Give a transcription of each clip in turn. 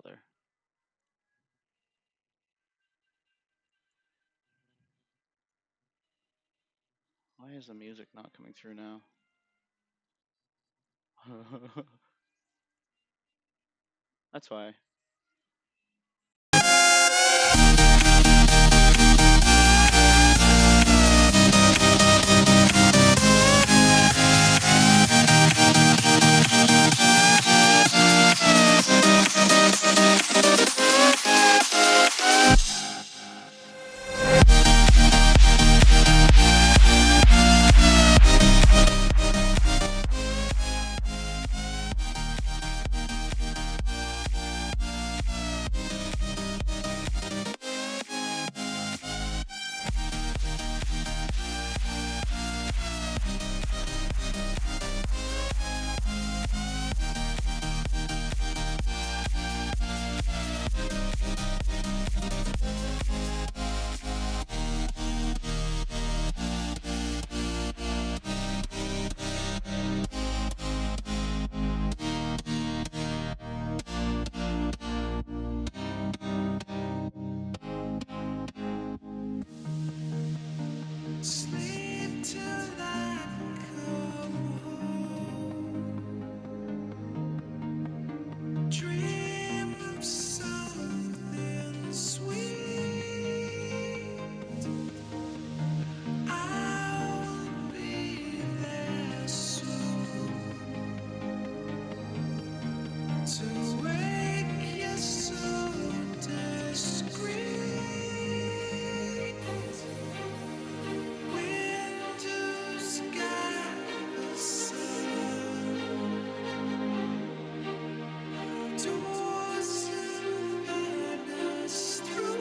bother. Why is the music not coming through now? That's why. Sleep till I come home. Dream of something sweet. I'll be there soon to wake you so discreet. Windows got the sun. Doors let us through.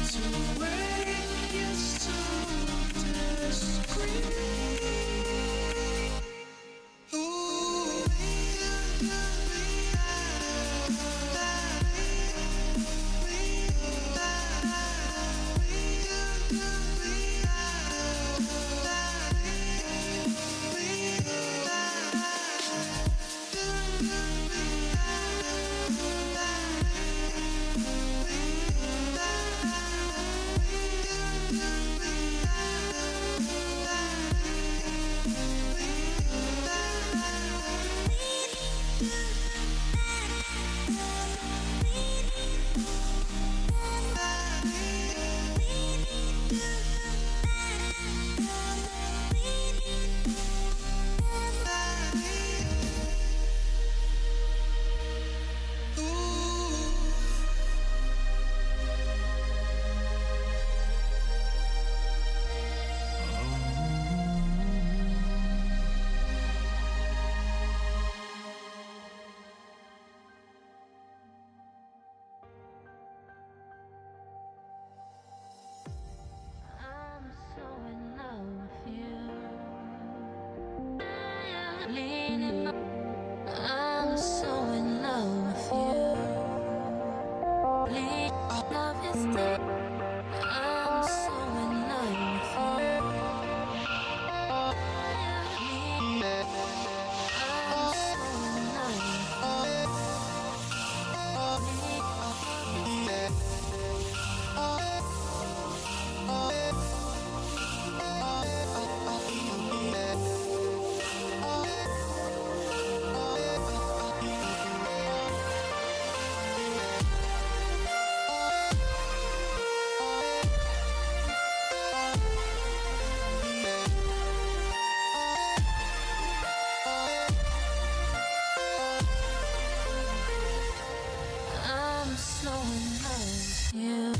To wake you so discreet. Ooh, I'm so in love with you. Leaning up. I'm so in love with you. Love is dead. I'm so in love with you. I'm so in love I'm so in love with you.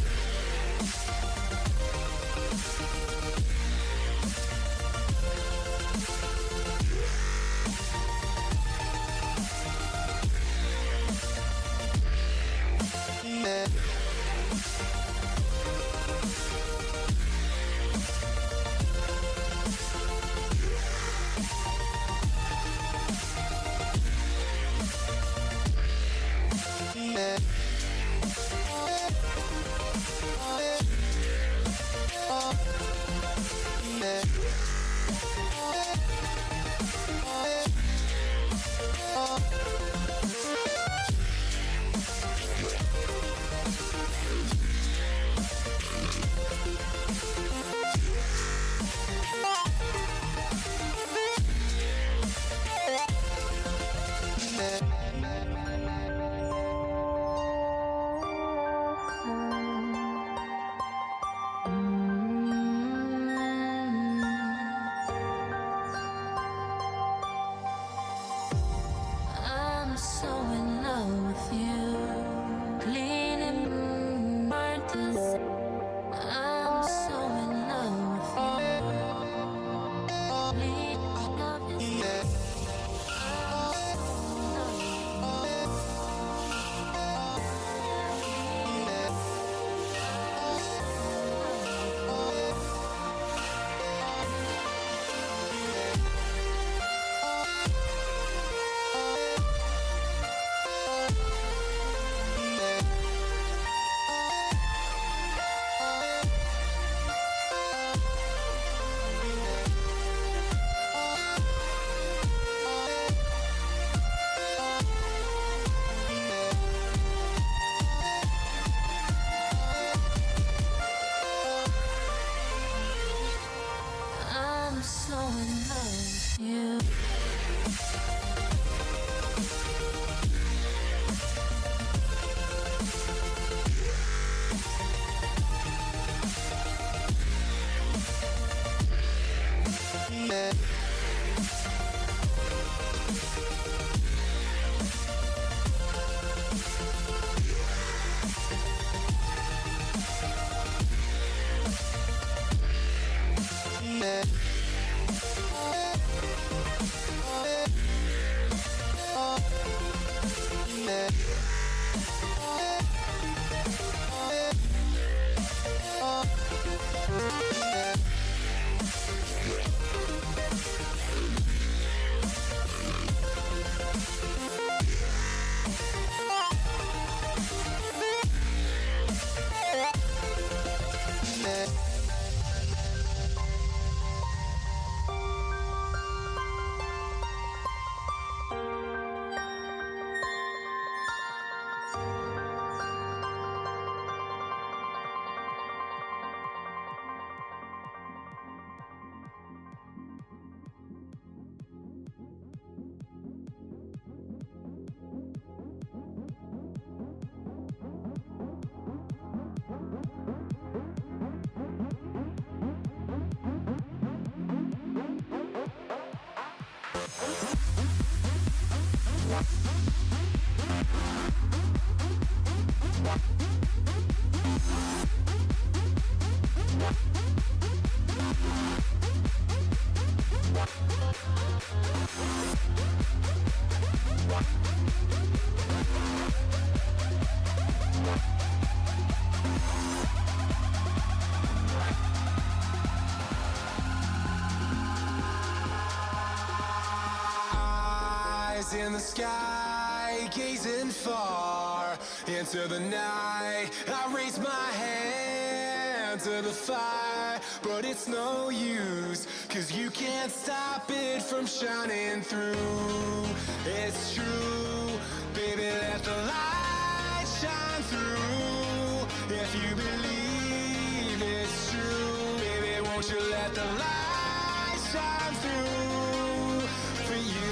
Eyes in the sky, gazing far into the night. I raise my hand to the fire, but it's no use, 'cause you can't stop it from shining through. It's true, baby, let the light shine through. If you believe it's true, baby, won't you let the light shine through for you.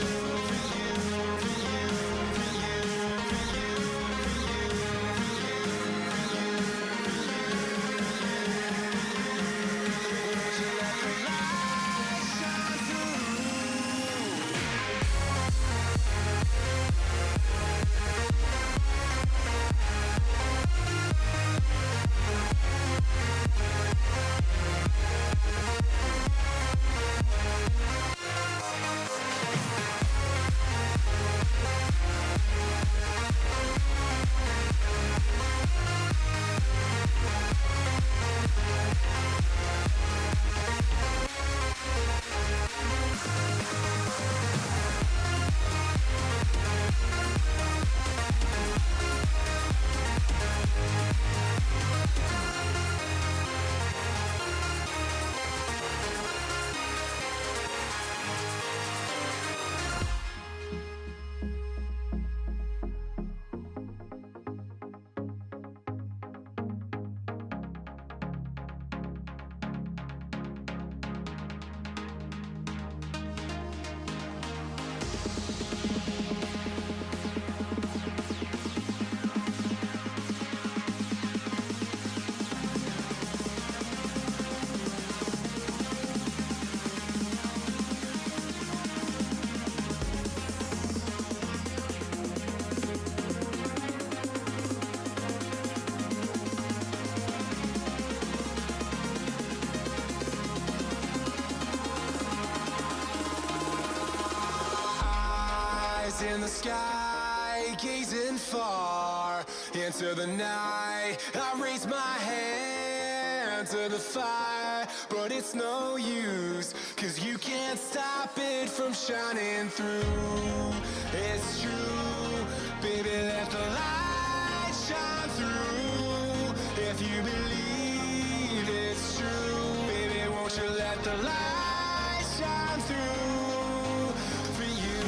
In the sky, gazing far into the night. I raise my hand to the fire, but it's no use, 'cause you can't stop it from shining through. It's true, baby, let the light shine through. If you believe it's true, baby, won't you let the light shine through for you.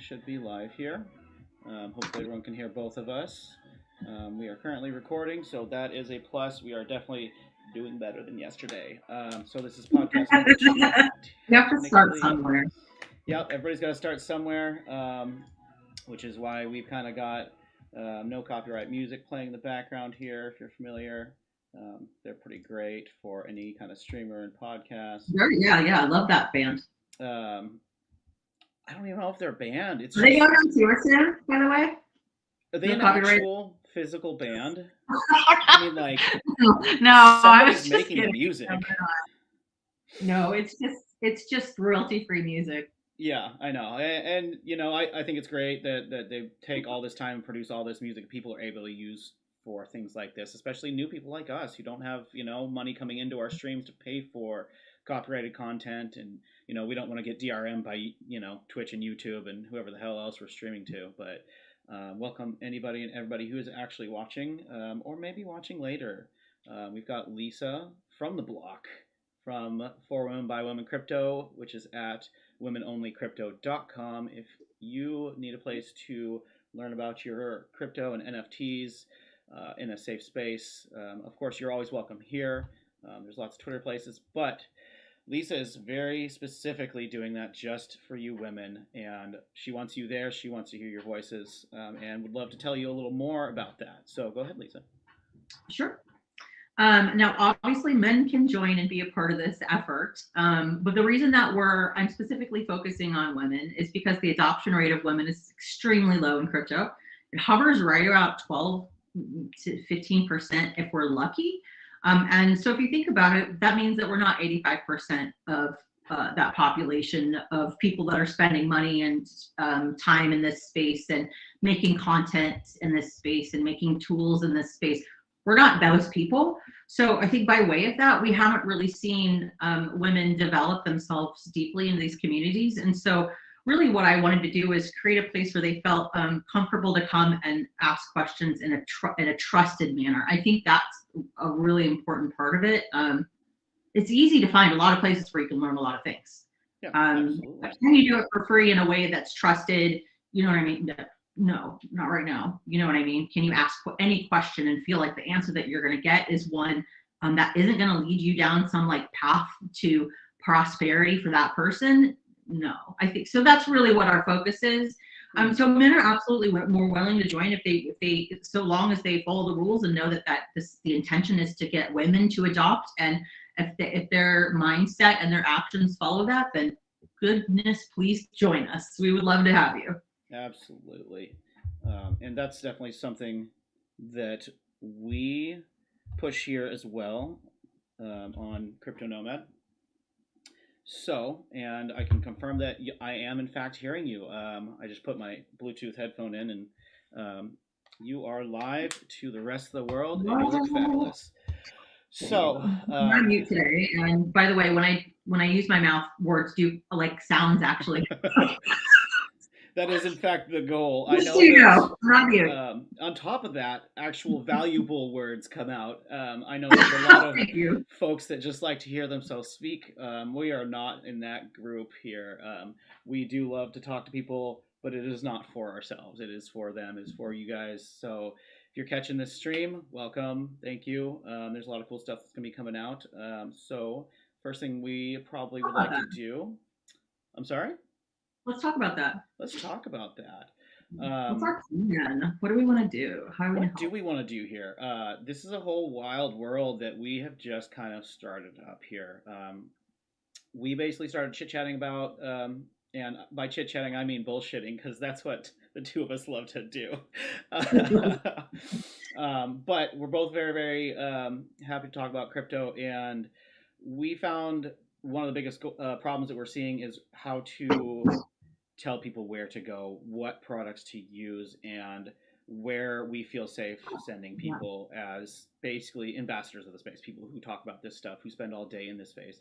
should be live here. Hopefully, everyone can hear both of us. We are currently recording, so that is a plus. We are definitely doing better than yesterday. So this is podcast number 2. You have to start somewhere. Yep, everybody's got to start somewhere, which is why we've kind of got no copyright music playing in the background here, if you're familiar. They're pretty great for any kind of streamer and podcast. Yeah, I love that band. I don't even know if they're a band. It's Are they going on tour soon, by the way? Are they No an copyright? actual physical band? I mean, like, No, I was somebody's just making kidding. music. No, it's just royalty-free music. Yeah, I know, and you know, I think it's great that they take all this time and produce all this music people are able to use for things like this, especially new people like us who don't have, you know, money coming into our streams to pay for copyrighted content, and you know, we don't want to get DRM by, you know, Twitch and YouTube and whoever the hell else we're streaming to. But welcome anybody and everybody who is actually watching, or maybe watching later. We've got Lisa from the block from For Women by Women Crypto, which is at womenonlycrypto.com. If you need a place to learn about your crypto and NFTs in a safe space, of course, you're always welcome here. There's lots of Twitter places, but Lisa is very specifically doing that just for you women, and she wants you there. She wants to hear your voices, and would love to tell you a little more about that. So go ahead, Lisa. Sure. Now, obviously, men can join and be a part of this effort, but the reason that I'm specifically focusing on women is because the adoption rate of women is extremely low in crypto. It hovers right about 12 to 15% if we're lucky. And so if you think about it, that means that we're not 85% of that population of people that are spending money and time in this space and making content in this space and making tools in this space. We're not those people. So I think by way of that, we haven't really seen women develop themselves deeply in these communities. And so really what I wanted to do is create a place where they felt comfortable to come and ask questions in a trusted manner. I think that's a really important part of it. It's easy to find a lot of places where you can learn a lot of things. Yeah, But can you do it for free in a way that's trusted? You know what I mean? No, not right now. You know what I mean? Can you ask any question and feel like the answer that you're going to get is one that isn't going to lead you down some like path to prosperity for that person? No, I think so. That's really what our focus is. So men are absolutely more willing to join if they so long as they follow the rules and know that the intention is to get women to adopt, and if their mindset and their actions follow that, then goodness, please join us. We would love to have you. Absolutely. And that's definitely something that we push here as well on Crypto Nomad. So, and I can confirm that I am in fact hearing you. I just put my Bluetooth headphone in, and you are live to the rest of the world, and you look fabulous. So, I'm on mute today, and by the way, when I use my mouth, words do like sounds actually. That is, in fact, the goal. Just so you know, not you. On top of that, actual valuable words come out. I know there's a lot of folks that just like to hear themselves speak. We are not in that group here. We do love to talk to people, but it is not for ourselves. It is for them. It's for you guys. So if you're catching this stream, welcome. Thank you. There's a lot of cool stuff that's going to be coming out. So first thing we probably would like to do. I'm sorry? Let's talk about that. Let's talk about that. What's our plan? What do we want to do? What do we want to do here? This is a whole wild world that we have just kind of started up here. We basically started chit-chatting about, and by chit-chatting I mean bullshitting, because that's what the two of us love to do. But we're both very, very happy to talk about crypto, and we found one of the biggest problems that we're seeing is how to tell people where to go, what products to use, and where we feel safe sending people as basically ambassadors of the space, people who talk about this stuff, who spend all day in this space.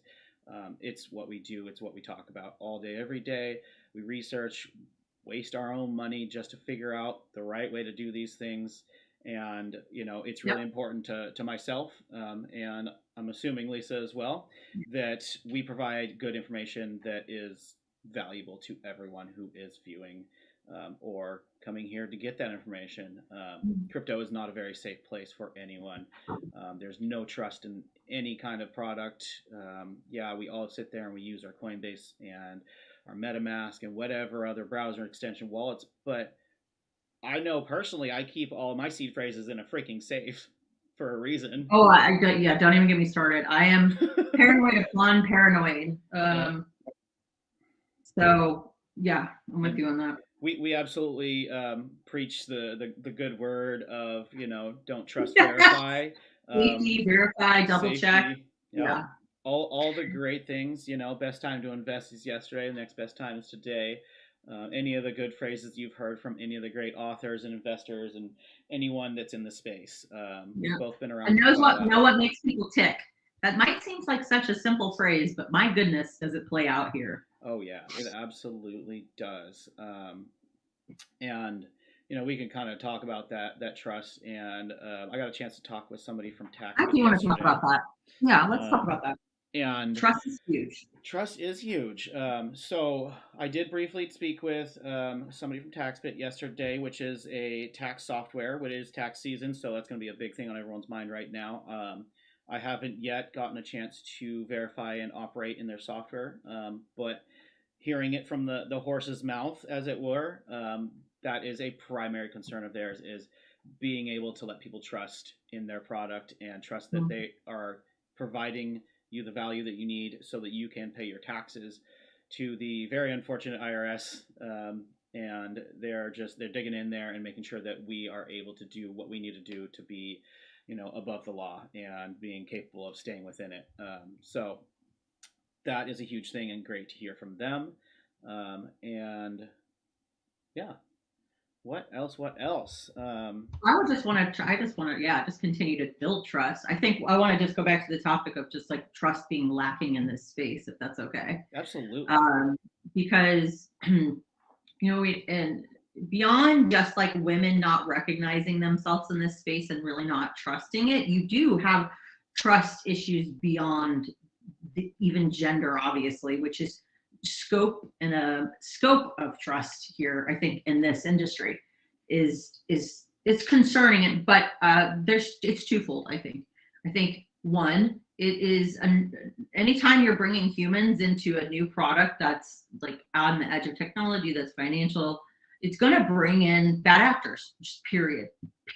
It's what we do. It's what we talk about all day, every day. We research, waste our own money just to figure out the right way to do these things. And, you know, it's really important to myself, and I'm assuming Lisa as well, that we provide good information that is valuable to everyone who is viewing. or coming here to get that information. Crypto is not a very safe place for anyone. There's no trust in any kind of product. Yeah, we all sit there and we use our Coinbase and our MetaMask and whatever other browser extension wallets, but I know personally I keep all my seed phrases in a freaking safe for a reason. Oh, yeah, don't even get me started. I am paranoid upon paranoid. So yeah, I'm with you on that. We absolutely preach the good word of, don't trust, verify. Safety, verify, double Safety, check. Yeah. All the great things, best time to invest is yesterday, the next best time is today. Any of the good phrases you've heard from any of the great authors and investors and anyone that's in the space. We've both been around. And know what makes people tick. That might seem like such a simple phrase, but my goodness, does it play out here? Oh yeah, it absolutely does. And we can kind of talk about that trust. And I got a chance to talk with somebody from TaxBit. I do want to talk about that. Yeah, let's talk about that. And trust is huge. Trust is huge. So I did briefly speak with somebody from TaxBit yesterday, which is a tax software. It is tax season, so that's going to be a big thing on everyone's mind right now. I haven't yet gotten a chance to verify and operate in their software, but hearing it from the horse's mouth, as it were, that is a primary concern of theirs, is being able to let people trust in their product and trust that they are providing you the value that you need so that you can pay your taxes to the very unfortunate IRS. And they're digging in there and making sure that we are able to do what we need to do to be, above the law and being capable of staying within it. So that is a huge thing and great to hear from them. And yeah. What else? I just want to continue to build trust. I think I want to just go back to the topic of just like trust being lacking in this space, if that's okay. Absolutely. Because, and beyond just like women not recognizing themselves in this space and really not trusting it, you do have trust issues beyond even gender, obviously, which is scope of trust here. I think in this industry is it's concerning, but it's twofold. I think one, it is anytime you're bringing humans into a new product that's like on the edge of technology, that's financial, it's going to bring in bad actors, just period.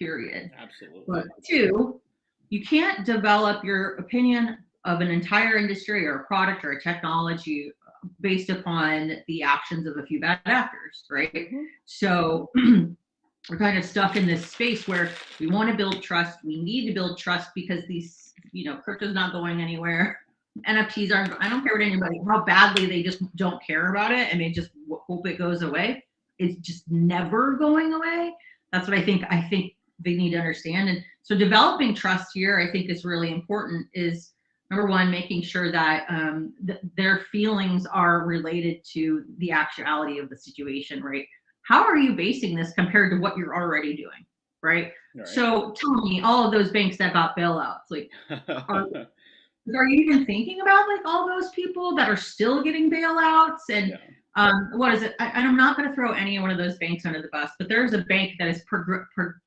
Absolutely. But two, you can't develop your opinion of an entire industry or a product or a technology based upon the actions of a few bad actors, right? Mm-hmm. So we're kind of stuck in this space where we want to build trust. We need to build trust because these, crypto's not going anywhere. NFTs aren't, I don't care what anybody, how badly they just don't care about it and they just hope it goes away. It's just never going away. That's what I think they need to understand. And so developing trust here, I think is really important, is number one, making sure that their feelings are related to the actuality of the situation, right? How are you basing this compared to what you're already doing, right? So tell me, all of those banks that got bailouts, like, are you even thinking about like all those people that are still getting bailouts? And what is it? I'm not going to throw any one of those banks under the bus, but there's a bank that is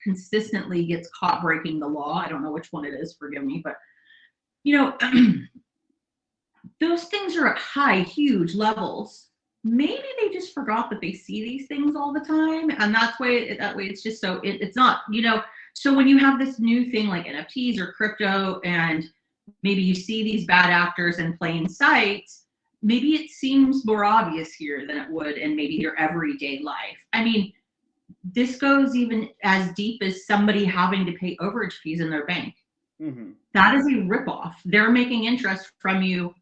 consistently gets caught breaking the law. I don't know which one it is, forgive me, but those things are at huge levels. Maybe they just forgot that they see these things all the time, and that way it's just so it's not, so when you have this new thing like NFTs or crypto, and maybe you see these bad actors in plain sight, maybe it seems more obvious here than it would in maybe your everyday life. I mean, this goes even as deep as somebody having to pay overage fees in their bank. Mm-hmm. That is a ripoff. They're making interest from you.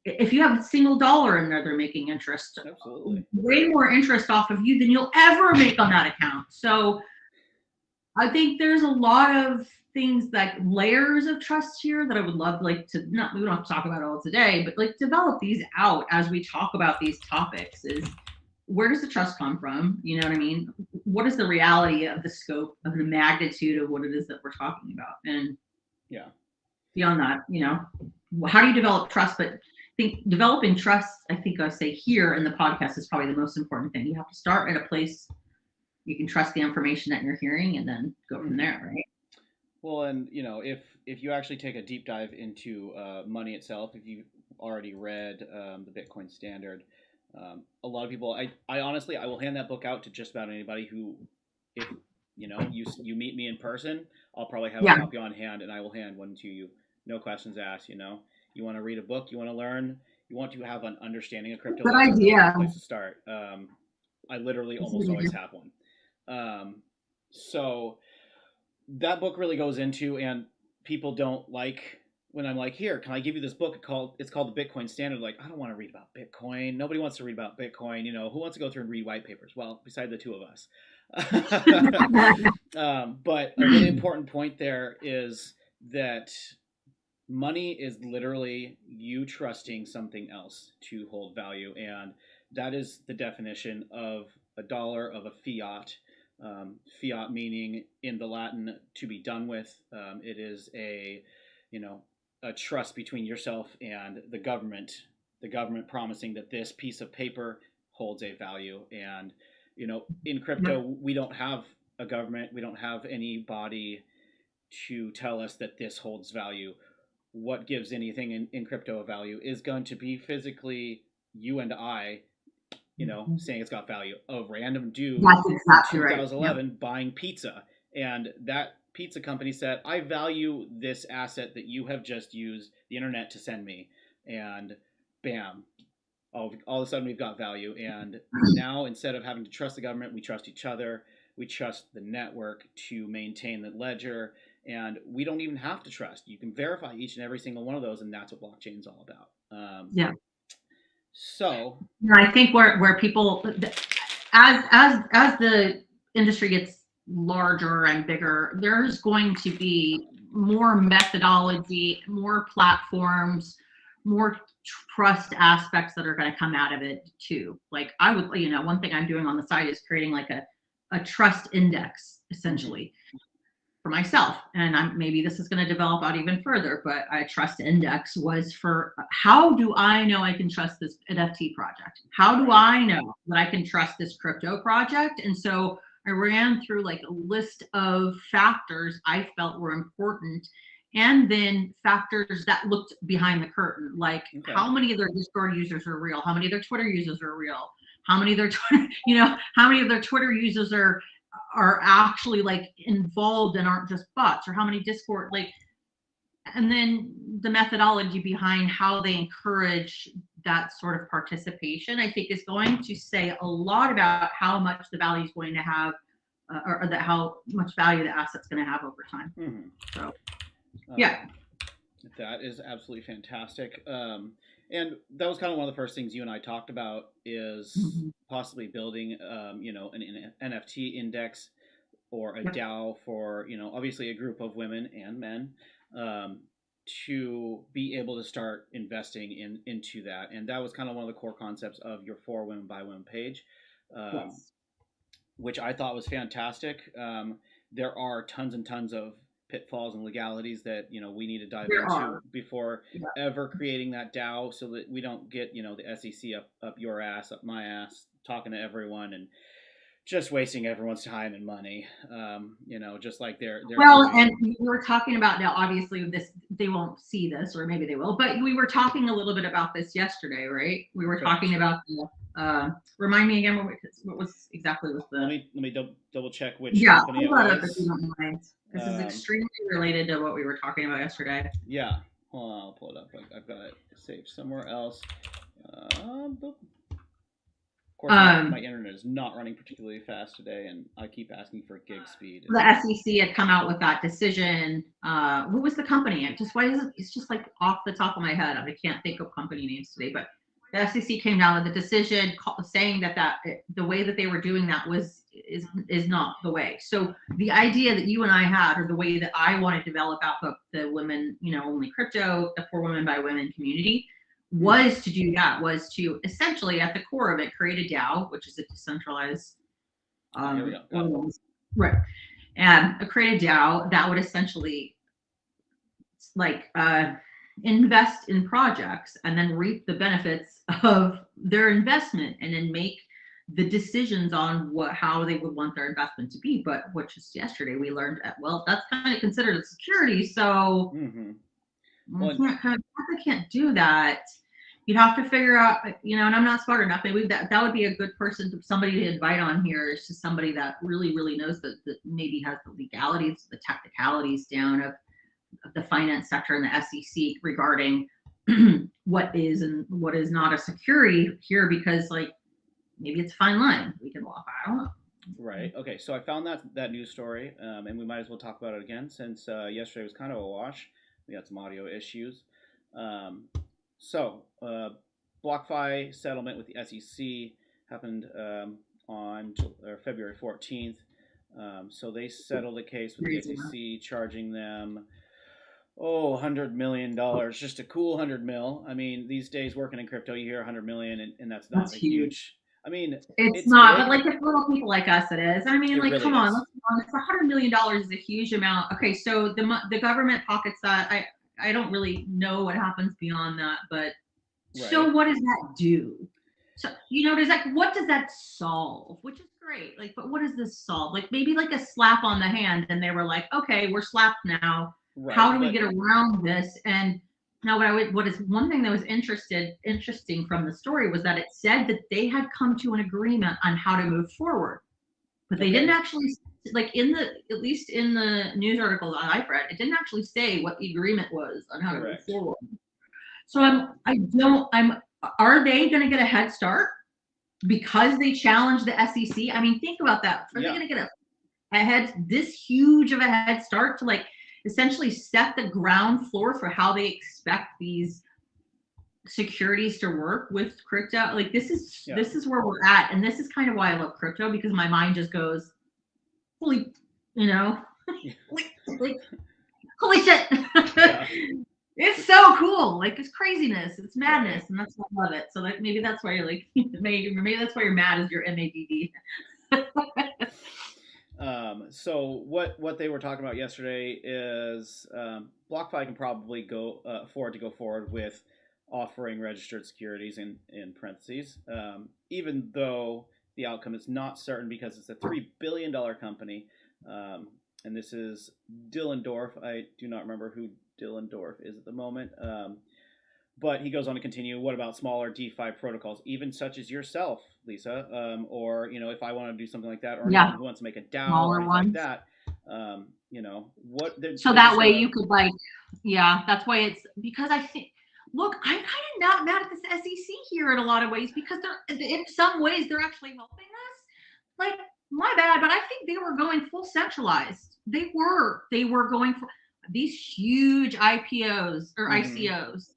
If you have a single dollar in there, they're making interest. Absolutely. Way more interest off of you than you'll ever make on that account. So I think there's a lot of things, like layers of trust here, that I would love we don't have to talk about all today, but like develop these out as we talk about these topics. Is where does the trust come from? You know what I mean? What is the reality of the scope of the magnitude of what it is that we're talking about? And beyond that, how do you develop trust? But think developing trust, I think I say here in the podcast is probably the most important thing. You have to start at a place you can trust the information that you're hearing and then go from there, right? Well, and if you actually take a deep dive into money itself, if you've already read the Bitcoin Standard, a lot of people, I honestly, I will hand that book out to just about anybody who, if you meet me in person, I'll probably have a copy on hand, and I will hand one to you, no questions asked. You want to read a book, you want to learn, you want to have an understanding of crypto. Good that's idea. a place to start. I literally almost always have one. So that book really goes into, and people don't like when I'm like, here, can I give you this book it's called the Bitcoin Standard? Like, I don't want to read about Bitcoin. Nobody wants to read about Bitcoin. Who wants to go through and read white papers? Well, beside the two of us. But a really important point there is that money is literally you trusting something else to hold value. And that is the definition of a dollar, of a fiat. Fiat meaning in the Latin to be done with. It is a trust between yourself and the government promising that this piece of paper holds a value. And in crypto, we don't have a government, we don't have anybody to tell us that this holds value. What gives anything in crypto a value is going to be physically you and I saying it's got value. A random dude in 2011 buying pizza, and that pizza company said, I value this asset that you have just used the internet to send me, and bam, all of a sudden we've got value. And now, instead of having to trust the government, we trust each other, we trust the network to maintain the ledger, and we don't even have to trust. You can verify each and every single one of those, and that's what blockchain is all about. So I think where people, as the industry gets larger and bigger, there's going to be more methodology, more platforms, more trust aspects that are going to come out of it too. Like I would, one thing I'm doing on the side is creating like a trust index essentially for myself. And maybe this is going to develop out even further, but a trust index was for how do I know I can trust this NFT project? How do I know that I can trust this crypto project? And so I ran through like a list of factors I felt were important, and then factors that looked behind the curtain, like how many of their Discord users are real, how many of their Twitter users are real, how many of their how many of their Twitter users are actually like involved and aren't just bots, or how many Discord, and then the methodology behind how they encourage that sort of participation, I think is going to say a lot about how much the value is going to have, or that how much value the asset's going to have over time. So, yeah. That is absolutely fantastic. And that was kind of one of the first things you and I talked about is possibly building, an NFT index or a DAO for, obviously a group of women and men to be able to start investing into that. And that was kind of one of the core concepts of your For Women by Women page, which I thought was fantastic. There are tons and tons of pitfalls and legalities that we need to dive into before ever creating that DAO, so that we don't get the SEC up your ass, up my ass, talking to everyone and just wasting everyone's time and money. Just like they're and we were talking about, now obviously this, they won't see this, or maybe they will, but we were talking a little bit about this yesterday, right? We were talking about the remind me again what was exactly was the let me double check which company it was. If you don't mind. This is extremely related to what we were talking about yesterday. Yeah. Hold on, I'll pull it up. I've got it saved somewhere else. Of course, my internet is not running particularly fast today, and I keep asking for gig speed. The SEC had come out with that decision. Who was the company? It's just like off the top of my head. I can't think of company names today, but the SEC came down with a decision saying that the way that they were doing that is not the way. So the idea that you and I had, or the way that I want to develop out the women, only crypto, the For Women by Women community, was to do that, was to essentially at the core of it create a DAO, which is a decentralized right, and create a DAO that would essentially invest in projects and then reap the benefits of their investment and then make the decisions on how they would want their investment to be. But what just yesterday we learned that, well, that's kind of considered a security, so Well, I can't do that. You'd have to figure out, and I'm not smart enough. Maybe that would be a good person, somebody to invite on here, is just somebody that really, really knows that maybe has the legalities, the technicalities down of the finance sector and the SEC regarding what is and what is not a security here, because maybe it's a fine line we can walk. I don't know. right. Okay. So I found that news story, and we might as well talk about it again since yesterday was kind of a wash. We had some audio issues. So, BlockFi settlement with the SEC happened on February 14th. So they settled a case with the SEC, charging them $100 million, just a cool 100 mil. I mean, these days working in crypto, you hear 100 million, and that's not huge. I mean, it's not, big, but for little people like us, it is. I mean, really come on, let's be honest. $100 million is a huge amount. Okay, so the government pockets that. I don't really know what happens beyond that, but so what does that do? So what does that solve? Which is great, but what does this solve? Maybe a slap on the hand, and they were like, okay, we're slapped now. Right, how do we get around this? And now what is one thing that was interesting from the story was that it said that they had come to an agreement on how to move forward, but they didn't actually, at least in the news articles I've read, it didn't actually say what the agreement was on how to move forward. So are they going to get a head start because they challenged the SEC? I mean, think about that. Are they going to get this huge of a head start to essentially set the ground floor for how they expect these securities to work with crypto? This is where we're at, and this is kind of why I love crypto, because my mind just goes, holy shit. It's so cool. It's craziness, it's madness, and that's why I love it. So maybe that's why you're maybe that's why you're mad as your MADD. So what they were talking about yesterday is BlockFi can probably afford to go forward with offering registered securities in parentheses, even though the outcome is not certain because it's a $3 billion company, and this is Dillendorf. I do not remember who Dillendorf is at the moment, but he goes on to continue. What about smaller DeFi protocols, even such as yourself, Lisa, or if I want to do something like that, or anyone who wants to make a DAO or anything like that, so that way you could that's why it's, because I think, look, I'm kind of not mad at this SEC here in a lot of ways, because in some ways they're actually helping us. My bad, but I think they were going full centralized. They were going for these huge IPOs or ICOs.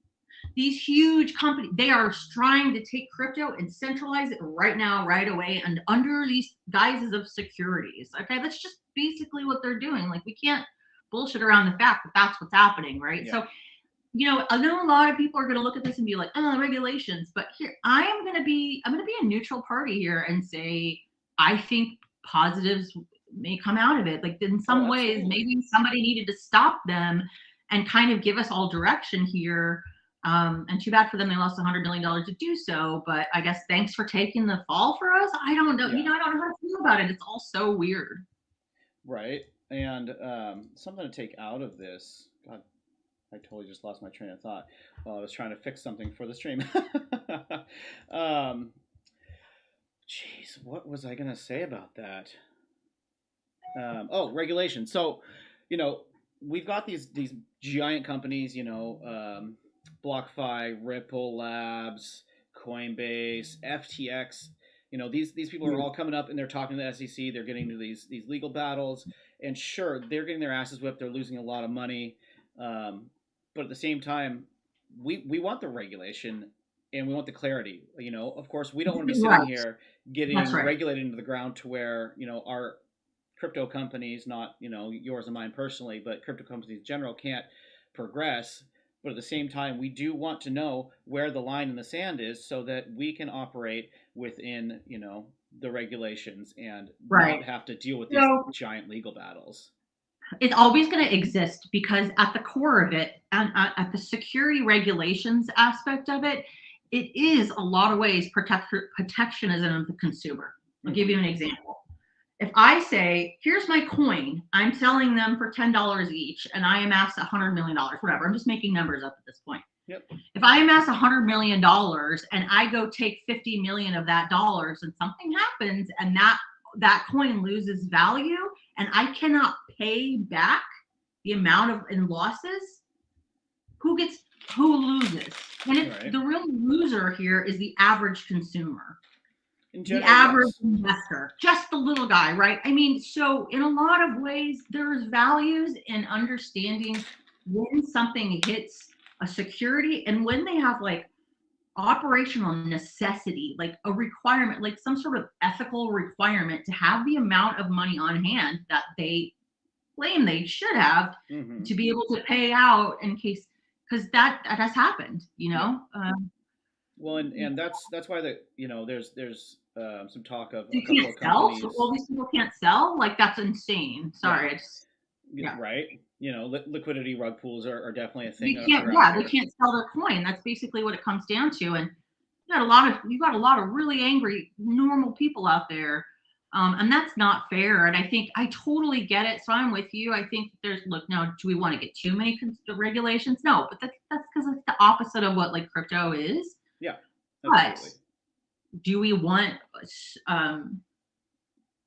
These huge companies, they are trying to take crypto and centralize it right now, right away, and under these guises of securities. Okay, that's just basically what they're doing. We can't bullshit around the fact that that's what's happening, right? Yeah. So, I know a lot of people are going to look at this and be like, "Oh, regulations," but here I'm going to be a neutral party here and say I think positives may come out of it. In some ways, maybe somebody needed to stop them and kind of give us all direction here. And too bad for them, they lost $100 million to do so. But I guess thanks for taking the fall for us. I don't know. I don't know how to feel about it. It's all so weird. Right. And something to take out of this. God, I totally just lost my train of thought while I was trying to fix something for the stream. Jeez, what was I going to say about that? Regulation. So, we've got these giant companies, BlockFi, Ripple Labs, Coinbase, FTX. These people are all coming up and they're talking to the SEC. They're getting into these legal battles, and sure, they're getting their asses whipped. They're losing a lot of money, but at the same time, we want the regulation and we want the clarity. Of course, we don't want to be sitting here getting regulated into the ground to where our crypto companies, not yours and mine personally, but crypto companies in general, can't progress. But at the same time, we do want to know where the line in the sand is so that we can operate within, the regulations and not have to deal with these giant legal battles. It's always going to exist because at the core of it, and at the security regulations aspect of it, it is a lot of ways protectionism of the consumer. I'll give you an example. If I say, here's my coin, I'm selling them for $10 each, and I amass $100 million, whatever. I'm just making numbers up at this point. Yep. If I amass $100 million and I go take 50 million of that dollars and something happens and that coin loses value and I cannot pay back the amount of in losses, who loses? And Right. the real loser here is the average consumer. In general, The average yes. investor, just the little guy, right? I mean, so in a lot of ways, there's values in understanding when something hits a security and when they have like operational necessity, like a requirement, like some sort of ethical requirement to have the amount of money on hand that they claim they should have Mm-hmm. to be able to pay out in case, because that has happened, you know. Well, and that's why there's some talk of You a couple can't of sell, companies. so all these people can't sell. Like that's insane. Sorry, Yeah. I just yeah. Right. Liquidity rug pools are definitely a thing. They can't, around they here. can't sell their coin. That's basically what it comes down to. And you got a lot of really angry normal people out there, and that's not fair. And I think I totally get it. So I'm with you. I think there's now. Do we want to get too many regulations? No, but that's because it's the opposite of what like crypto is. Yeah. But Absolutely. do we want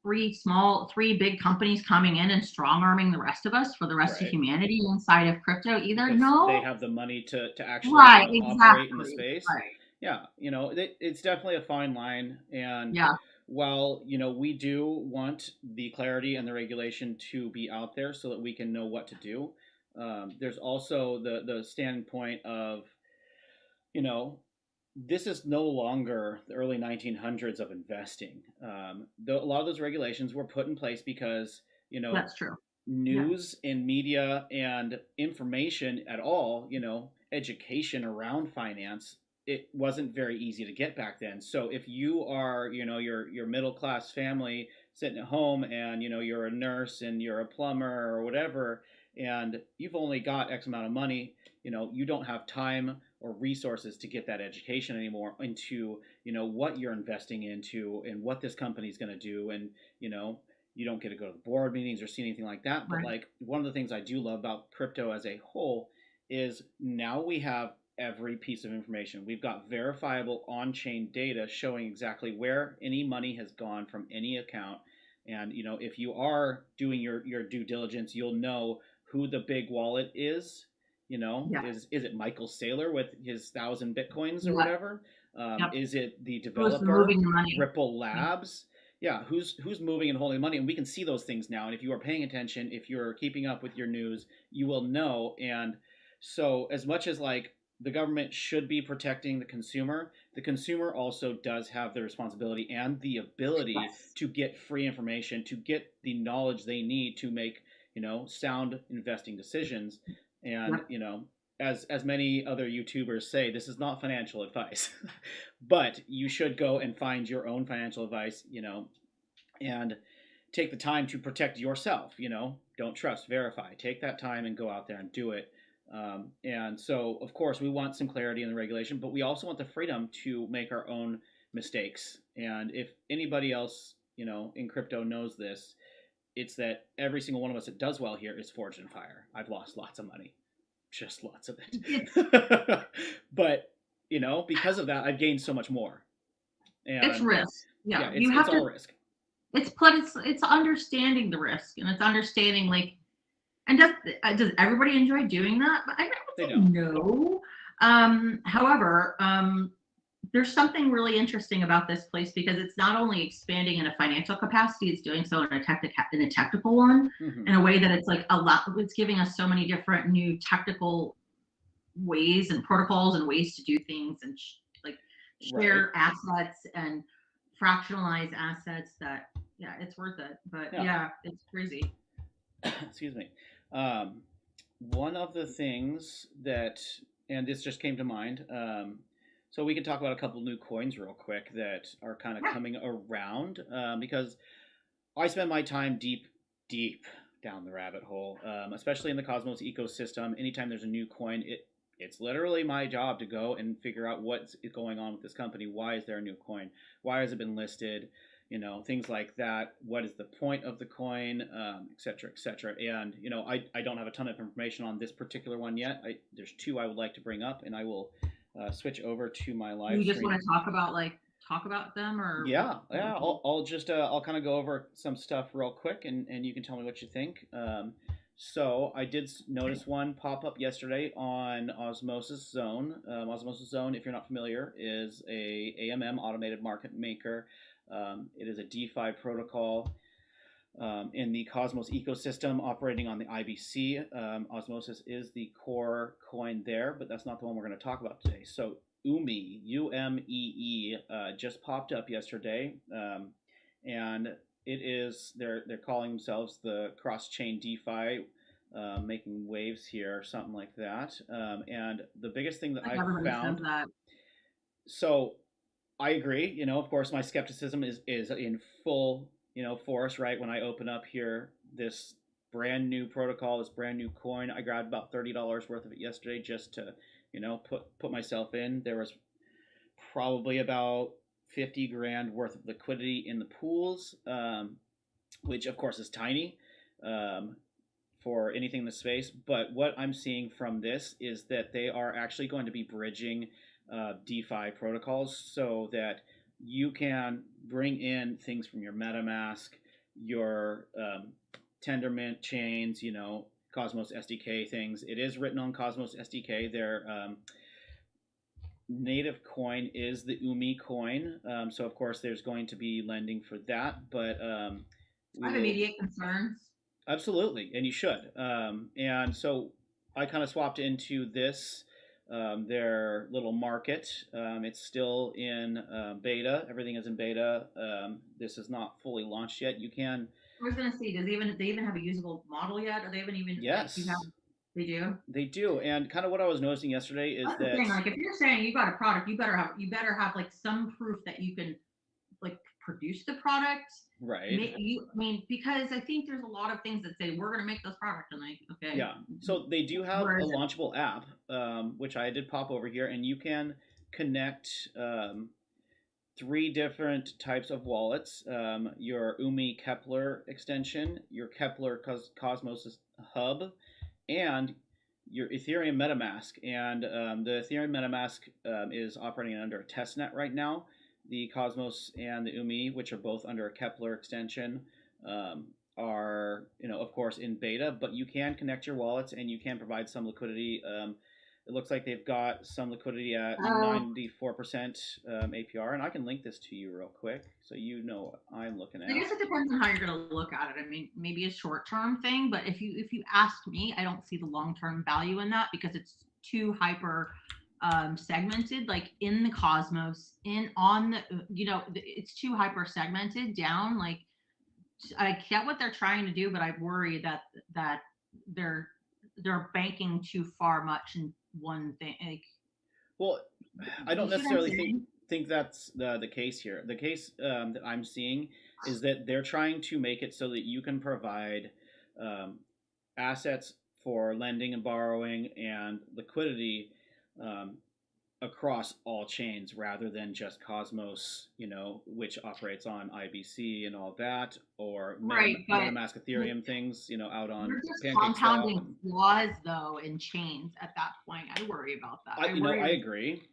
three big companies coming in and strong arming the rest of us for the rest of Right. humanity inside of crypto either? Because No. they have the money to actually Right, operate in the exactly. space. Right. Yeah, it's definitely a fine line. And Yeah. while we do want the clarity and the regulation to be out there so that we can know what to do, there's also the standpoint of this is no longer the early 1900s of investing. A lot of those regulations were put in place because That's true. news and media and information at all, education around finance, it wasn't very easy to get back then. So if you are, your middle class family sitting at home and you're a nurse and you're a plumber or whatever, and you've only got X amount of money, you don't have time or resources to get that education anymore into what you're investing into and what this company's going to do. And you don't get to go to the board meetings or see anything like that. But Right. like one of the things I do love about crypto as a whole is now we have every piece of information. We've got verifiable on-chain data showing exactly where any money has gone from any account. And if you are doing your due diligence, you'll know who the big wallet is. Yeah. Is it Michael Saylor with his 1,000 bitcoins or Yeah. whatever? Yep. Is it the Who's developer moving the money? Ripple Labs? Yeah, who's moving and holding money, and we can see those things now. And if you are paying attention, if you're keeping up with your news, you will know. And so, as much as like the government should be protecting the consumer also does have the responsibility and the ability Yes. to get free information, to get the knowledge they need to make sound investing decisions. And Yep. as many other YouTubers say, this is not financial advice, but you should go and find your own financial advice, and take the time to protect yourself. Don't trust, verify. Take that time and go out there and do it. And so, of course, we want some clarity in the regulation, but we also want the freedom to make our own mistakes. And if anybody else, in crypto knows this, it's that every single one of us that does well here is forged in fire. I've lost lots of money, just lots of it. But because of that, I've gained so much more. And It's risk. Yeah. You it's have all to. risk. It's understanding the risk and it's understanding like. And does everybody enjoy doing that? I They would say don't. no. However, there's something really interesting about this place because it's not only expanding in a financial capacity, it's doing so in a technical one, Mm-hmm. in a way that it's like it's giving us so many different new technical ways and protocols and ways to do things and share assets and fractionalize assets that it's worth it. But yeah it's crazy. Excuse me. One of the things that, and this just came to mind, so we can talk about a couple new coins real quick that are kind of coming around, because I spend my time deep down the rabbit hole, especially in the Cosmos ecosystem. Anytime there's a new coin, it's literally my job to go and figure out what's going on with this company. Why is there a new coin? Why has it been listed? Things like that. What is the point of the coin, et cetera, et cetera. And, I don't have a ton of information on this particular one yet. There's two I would like to bring up, and I will switch over to my live You just stream. want to talk about them, or? Yeah. I'll kind of go over some stuff real quick, and you can tell me what you think. So I did notice one pop up yesterday on Osmosis Zone. Osmosis Zone, if you're not familiar, is a AMM, automated market maker. It is a DeFi protocol in the Cosmos ecosystem operating on the IBC. Osmosis is the core coin there, but that's not the one we're going to talk about today. So UMEE, UMEE, just popped up yesterday, and it is they're calling themselves the cross-chain DeFi, making waves here, something like that. And the biggest thing that I found. So I agree. Of course, my skepticism is in full, force, right? When I open up here, this brand new protocol, this brand new coin, I grabbed about $30 worth of it yesterday just to, put myself in. There was probably about 50 grand worth of liquidity in the pools, which of course is tiny for anything in the space. But what I'm seeing from this is that they are actually going to be bridging DeFi protocols so that you can bring in things from your MetaMask, your Tendermint chains, Cosmos SDK things. It is written on Cosmos SDK. Their native coin is the UMI coin. So of course there's going to be lending for that, but I have immediate concerns. Absolutely, and you should. And so I kind of swapped into this. Their little market. It's still in beta. Everything is in beta. This is not fully launched yet. You can. I was gonna see. They even have a usable model yet, or they haven't even? Yes. They do. They do, and kind of what I was noticing yesterday is That's the thing. Like, if you're saying you got a product, you better have like some proof that you can like produce the product. Right. Because I think there's a lot of things that say we're going to make this product, and okay. Yeah. So they do have a launchable app, which I did pop over here, and you can connect 3 different types of wallets: your UMI Kepler extension, your Kepler Cosmos Hub, and your Ethereum MetaMask. And the Ethereum MetaMask is operating under a testnet right now. The Cosmos and the UMI, which are both under a Kepler extension, are, of course, in beta, but you can connect your wallets and you can provide some liquidity. It looks like they've got some liquidity at 94% APR, and I can link this to you real quick so what I'm looking at. I guess it depends on how you're going to look at it. I mean, maybe a short-term thing, but if you ask me, I don't see the long-term value in that because it's too hyper segmented, like in the Cosmos, it's too hyper segmented down. Like, I get what they're trying to do, but I worry that they're banking too far much in one thing. Like, well, I don't necessarily think that's the case here. The case that I'm seeing is that they're trying to make it so that you can provide assets for lending and borrowing and liquidity across all chains rather than just Cosmos, which operates on IBC and all that, or MetaMask Ethereum things, out on you're just compounding flaws though in chains at that point. I worry about that. I agree,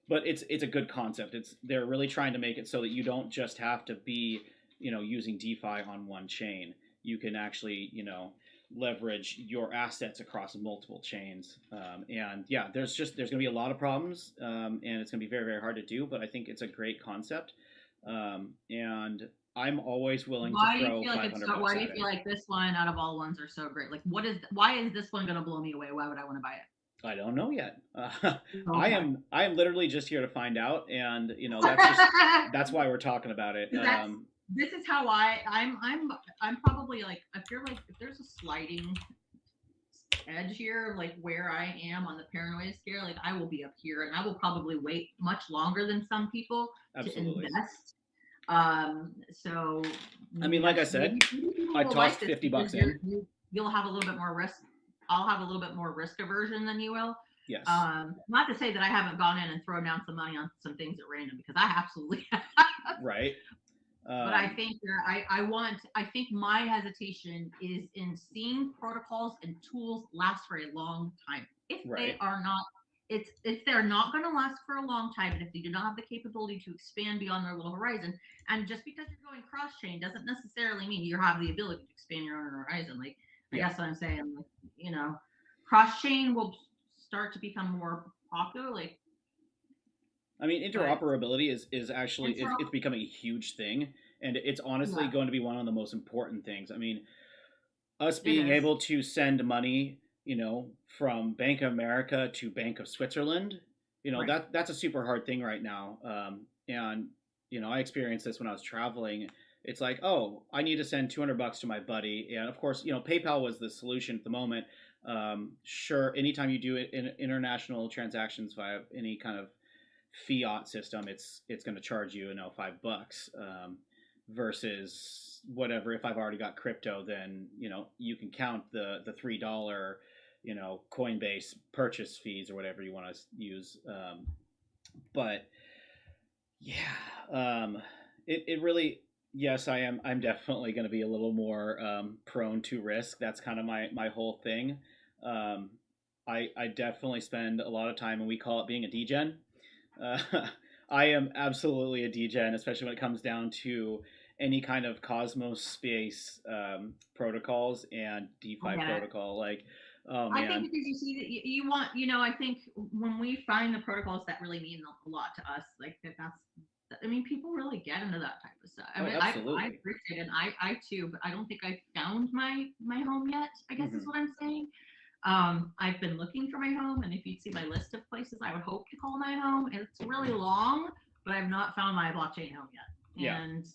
but it's a good concept. They're really trying to make it so that you don't just have to be, using DeFi on one chain. You can actually, leverage your assets across multiple chains. And yeah, there's going to be a lot of problems, and it's going to be very, very hard to do, but I think it's a great concept. And I'm always willing to throw $500. Why do you feel like this one out of all ones are so great? Like, why is this one going to blow me away? Why would I want to buy it? I don't know yet. Okay. I am literally just here to find out, and that's why we're talking about it. This is how I'm probably like, I feel like if there's a sliding edge here, like where I am on the paranoia scale, like I will be up here, and I will probably wait much longer than some people to invest. So I mean, like I said, I tossed $50 in. you'll have a little bit more risk. I'll have a little bit more risk aversion than you will. Yes. Not to say that I haven't gone in and thrown down some money on some things at random, because I absolutely have. Right. But I think that I think my hesitation is in seeing protocols and tools last for a long time. If Right. they are not, if they're not going to last for a long time, and if they do not have the capability to expand beyond their little horizon, and just because you're going cross chain doesn't necessarily mean you have the ability to expand your own horizon. Like, I guess what I'm saying, like, you know, cross chain will start to become more popular. Like, I mean, interoperability is actually it's becoming a huge thing, and it's honestly going to be one of the most important things. I mean, us being able to send money, you know, from Bank of America to Bank of Switzerland, you know, that's a super hard thing right now. And you know, I experienced this when I was traveling. It's like, oh, I need to send $200 to my buddy, and of course, you know, PayPal was the solution at the moment. Sure, anytime you do it in international transactions via any kind of fiat system, it's going to charge you, you know, $5, versus whatever. If I've already got crypto, then, you know, you can count the $3, you know, Coinbase purchase fees or whatever you want to use. But yeah, it really, yes, I'm definitely going to be a little more prone to risk. That's kind of my whole thing. I definitely spend a lot of time, and we call it being a degen. I am absolutely a degen, especially when it comes down to any kind of Cosmos space protocols and DeFi protocol. Like, oh man. I think because you see that you want, you know, I think when we find the protocols that really mean a lot to us, like that's, I mean, people really get into that type of stuff. I mean, I appreciate it, and I too, but I don't think I found my home yet, I guess is what I'm saying. I've been looking for my home, and if you'd see my list of places I would hope to call my home, it's really long, but I've not found my blockchain home yet. Yeah. And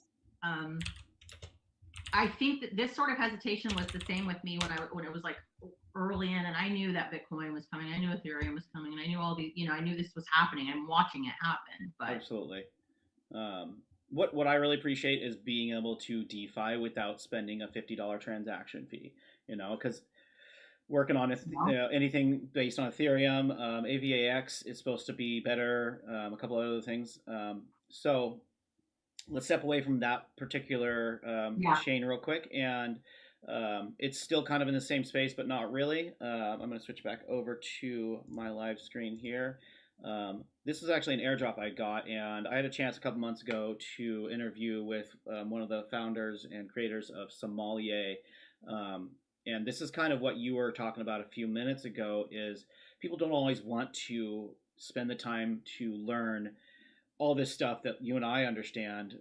I think that this sort of hesitation was the same with me when it was like early in, and I knew that Bitcoin was coming, I knew Ethereum was coming, and I knew all these, you know, I knew this was happening. I'm watching it happen. But absolutely. What I really appreciate is being able to DeFi without spending a $50 transaction fee. You know, because working on anything based on Ethereum, AVAX is supposed to be better. A couple of other things. So let's step away from that particular chain real quick, and it's still kind of in the same space, but not really. I'm going to switch back over to my live screen here. This is actually an airdrop I got, and I had a chance a couple months ago to interview with one of the founders and creators of Sommelier. And this is kind of what you were talking about a few minutes ago, is people don't always want to spend the time to learn all this stuff that you and I understand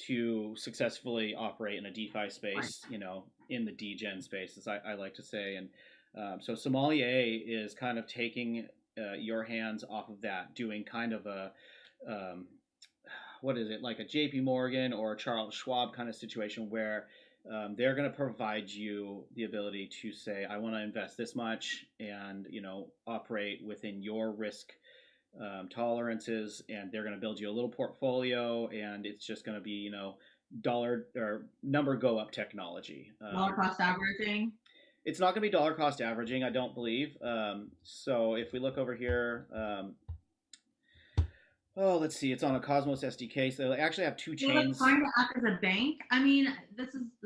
to successfully operate in a DeFi space, you know, in the degen space, as I like to say. And so Sommelier is kind of taking your hands off of that, doing kind of a, what is it, like a JP Morgan or a Charles Schwab kind of situation where they're going to provide you the ability to say, I want to invest this much, and, you know, operate within your risk tolerances, and they're going to build you a little portfolio, and it's just going to be, you know, dollar or number go up technology. Dollar cost averaging. It's not going to be dollar cost averaging, I don't believe. So if we look over here, oh, let's see. It's on a Cosmos SDK, so they actually have two chains. They're trying to act as a bank. I mean,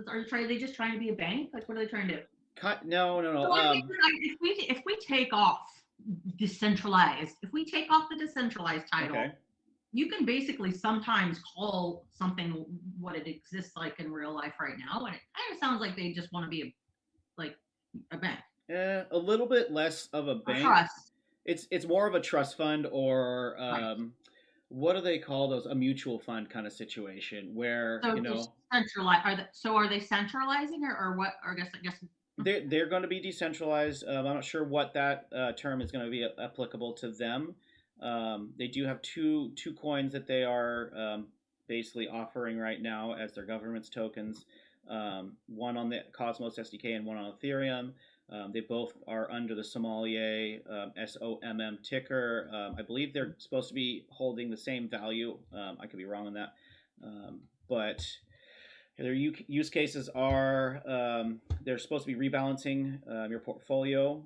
are they just trying to be a bank? Like, what are they trying to do? No. So if we take off decentralized, if we take off the decentralized title, you can basically sometimes call something what it exists like in real life right now, and it kind of sounds like they just want to be a bank. A little bit less of a bank. Trust. It's more of a trust fund, or what do they call those? A mutual fund kind of situation where, you know, centralized. Are they centralizing or what? Or I guess they're going to be decentralized. I'm not sure what that term is going to be applicable to them. They do have two coins that they are basically offering right now as their government's tokens. One on the Cosmos SDK and one on Ethereum. They both are under the Sommelier SOMM ticker. I believe they're supposed to be holding the same value. I could be wrong on that. But Their use cases are they're supposed to be rebalancing your portfolio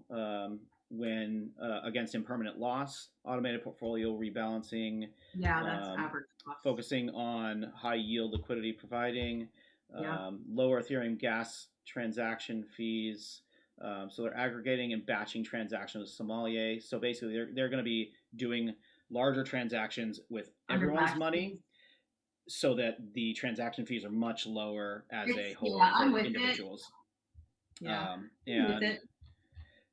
when against impermanent loss, automated portfolio rebalancing, Yeah, that's average cost. focusing on high yield liquidity providing, Yeah. lower Ethereum gas transaction fees. So they're aggregating and batching transactions with sommelier. So basically, they're going to be doing larger transactions with Under everyone's batch money, fees. so that the transaction fees are much lower as a whole Yeah, I'm for with it. individuals. Yeah. I'm with And it.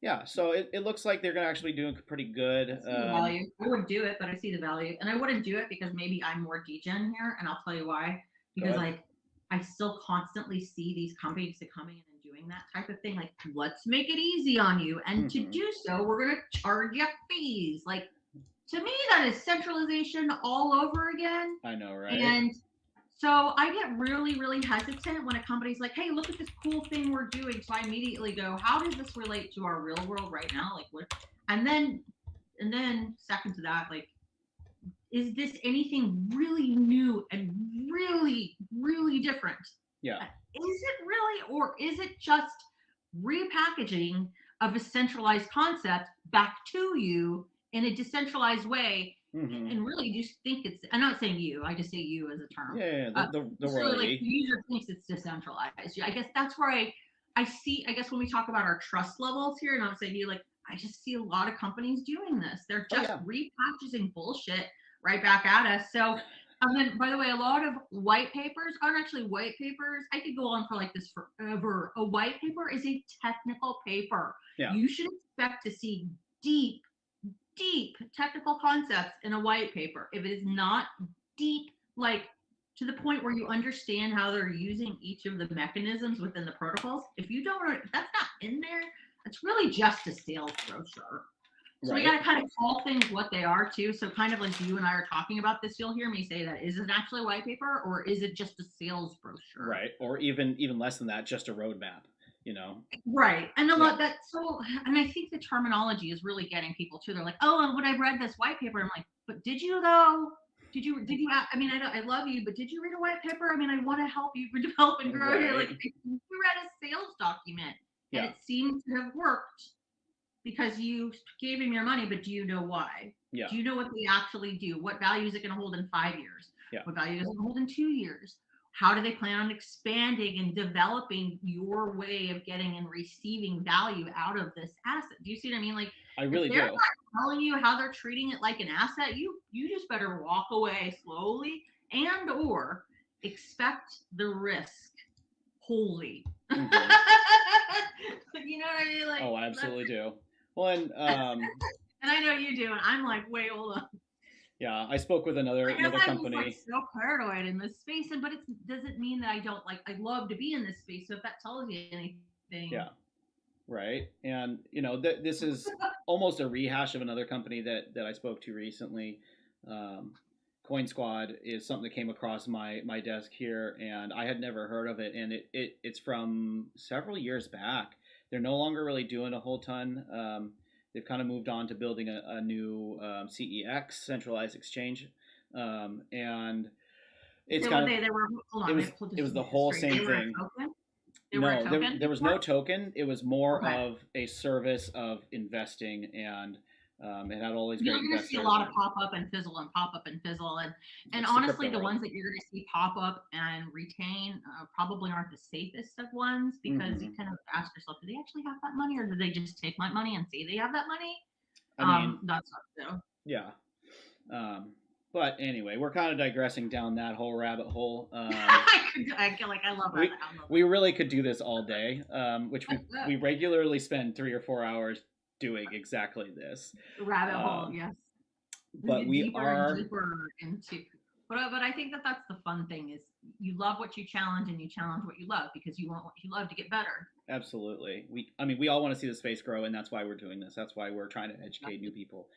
yeah, so it looks like they're going to actually be doing pretty good. I see the value. I would do it, but I see the value. And I wouldn't do it because maybe I'm more degen here, and I'll tell you why. Because Good. like I still constantly see these companies that coming in and doing that type of thing. Like, let's make it easy on you. And to do so, we're gonna charge you fees. Like, to me, that is centralization all over again. I know, right? And so I get really, really hesitant when a company's like, hey, look at this cool thing we're doing. So I immediately go, how does this relate to our real world right now? Like what? And then second to that, like, is this anything really new and really, really different? Yeah. Is it really, or is it just repackaging of a centralized concept back to you in a decentralized way? And really just think it's, I'm not saying you, I just say you as a term. Yeah, the It's royalty. really like the user thinks it's decentralized. I guess that's where I see, I guess when we talk about our trust levels here, and I'm saying you like, I just see a lot of companies doing this. They're just repackaging bullshit right back at us. So, and then by the way, a lot of white papers aren't actually white papers. I could go on for like this forever. A white paper is a technical paper. Yeah. You should expect to see deep technical concepts in a white paper. If it is not deep, like to the point where you understand how they're using each of the mechanisms within the protocols, if that's not in there, it's really just a sales brochure. So we got to kind of call things what they are too. So kind of like you and I are talking about this, you'll hear me say that. Is it actually a white paper or is it just a sales brochure? Right. Or even less than that, just a roadmap. Right. And a lot and I think the terminology is really getting people too. They're like, oh, when I read this white paper, I'm like, but did you though? Did you, I mean, I love you, but did you read a white paper? I mean, I want to help you develop and grow here. Like, you read a sales document and it seemed to have worked because you gave him your money, but do you know why? Yeah. Do you know what they actually do? What value is it going to hold in 5 years? Yeah. What value is it going to hold in 2 years? How do they plan on expanding and developing your way of getting and receiving value out of this asset? Do you see what I mean? Like, I really if they're do. not telling you how they're treating it like an asset, you just better walk away slowly and or expect the risk wholly. You know what I mean? Like, oh, I absolutely do. Well, and I know you do, and I'm like, wait, hold on. Yeah, I spoke with another company. I'm like so paranoid in this space, but it doesn't mean that I don't like. I love to be in this space. So if that tells you anything, yeah, right. And this is almost a rehash of another company that I spoke to recently. Coin Squad is something that came across my desk here, and I had never heard of it. And it's from several years back. They're no longer really doing a whole ton. They've kind of moved on to building a new CEX, centralized exchange, and it's so kind of they were. Hold on, it was the whole same thing. No, there was no token. It was more of a service of investing, and it had all these great investors. You're going to see a lot of pop up and fizzle and pop up and fizzle, and honestly, the ones that you're going to see pop up and retain probably aren't the safest of ones because you kind of ask yourself, do they actually have that money, or do they just take my money and say they have that money? I mean, that's not so. Yeah. But anyway, we're kind of digressing down that whole rabbit hole. I feel like I love it. We really could do this all day, which we regularly spend 3 or 4 hours doing exactly this. Rabbit hole, yes. But we deeper are and deeper into. But I think that's the fun thing is you love what you challenge and you challenge what you love because you want what you love to get better. Absolutely. We all want to see the space grow, and that's why we're doing this. That's why we're trying to educate new people.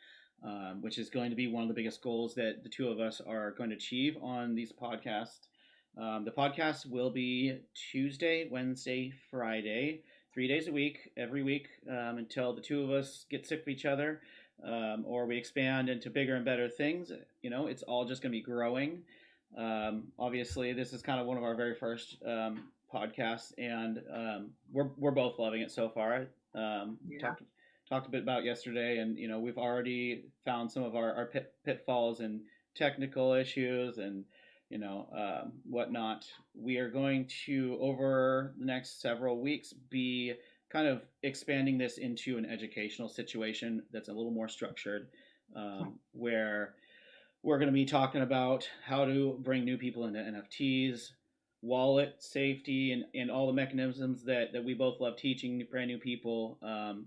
Which is going to be one of the biggest goals that the two of us are going to achieve on these podcasts. The podcast will be Tuesday, Wednesday, Friday, 3 days a week, every week, until the two of us get sick of each other, or we expand into bigger and better things. It's all just going to be growing. Obviously, this is kind of one of our very first podcasts, and we're both loving it so far. Yeah. Talked a bit about yesterday, and we've already found some of our pitfalls and technical issues, and whatnot. We are going to, over the next several weeks, be kind of expanding this into an educational situation that's a little more structured, where we're going to be talking about how to bring new people into NFTs, wallet safety, and all the mechanisms that we both love teaching brand new people.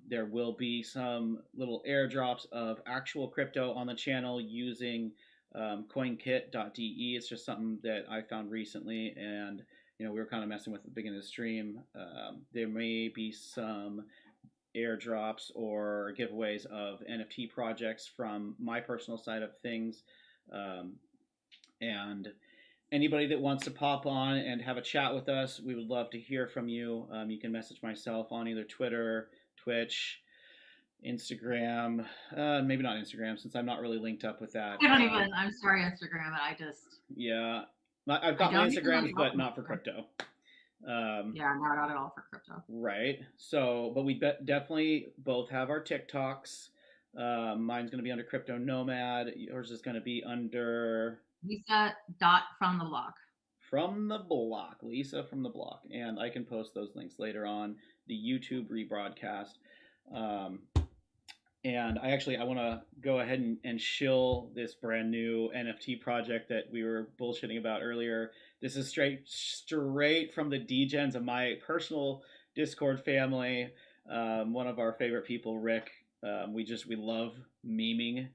There will be some little airdrops of actual crypto on the channel using coinkit.de. It's just something that I found recently, and we were kind of messing with at the beginning of the stream. There may be some airdrops or giveaways of NFT projects from my personal side of things. And anybody that wants to pop on and have a chat with us, we would love to hear from you. You can message myself on either Twitter, Twitch, Instagram. Maybe not Instagram, since I'm not really linked up with that. I don't even. I'm sorry, Instagram. I just. Yeah, I've got my Instagrams, but not for crypto. Yeah, no, not at all for crypto. Right. So, but we definitely both have our TikToks. Mine's going to be under Crypto Nomad. Yours is going to be under Lisa from the block. From the block, Lisa from the block, and I can post those links later on the YouTube rebroadcast. And I want to go ahead and shill this brand new NFT project that we were bullshitting about earlier. This is straight from the degens of my personal Discord family. One of our favorite people, Rick. We love memeing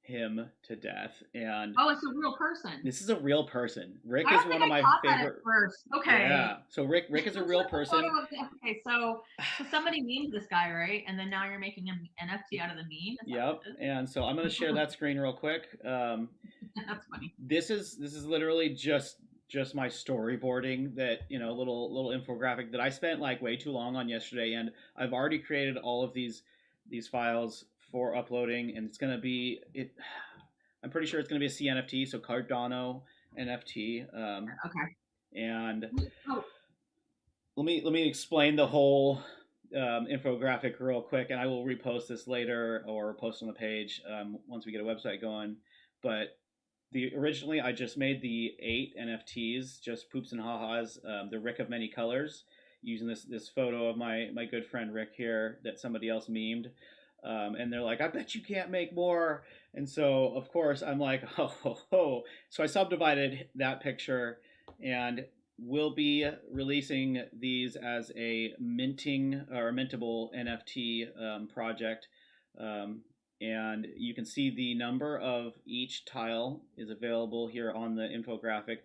him to death. And it's a real person. This is a real person. Rick is one of my favorite. First. Okay. Yeah. So Rick is a real person. Okay, so somebody memed this guy, right? And then now you're making an NFT out of the meme. Yep. And so I'm going to share that screen real quick. That's funny. This is literally just my storyboarding, that little infographic that I spent like way too long on yesterday, and I've already created all of these files for uploading, and it's going to be I'm pretty sure it's going to be a CNFT, so Cardano NFT. Okay. And let me explain the whole infographic real quick, and I will repost this later or post on the page once we get a website going. But originally I just made the 8 NFTs, just poops and ha-has, the Rick of many colors, using this photo of my good friend Rick here that somebody else memed. And they're like, I bet you can't make more. And so, of course, I'm like, ho. So I subdivided that picture, and we'll be releasing these as a minting or mintable NFT project. And you can see the number of each tile is available here on the infographic.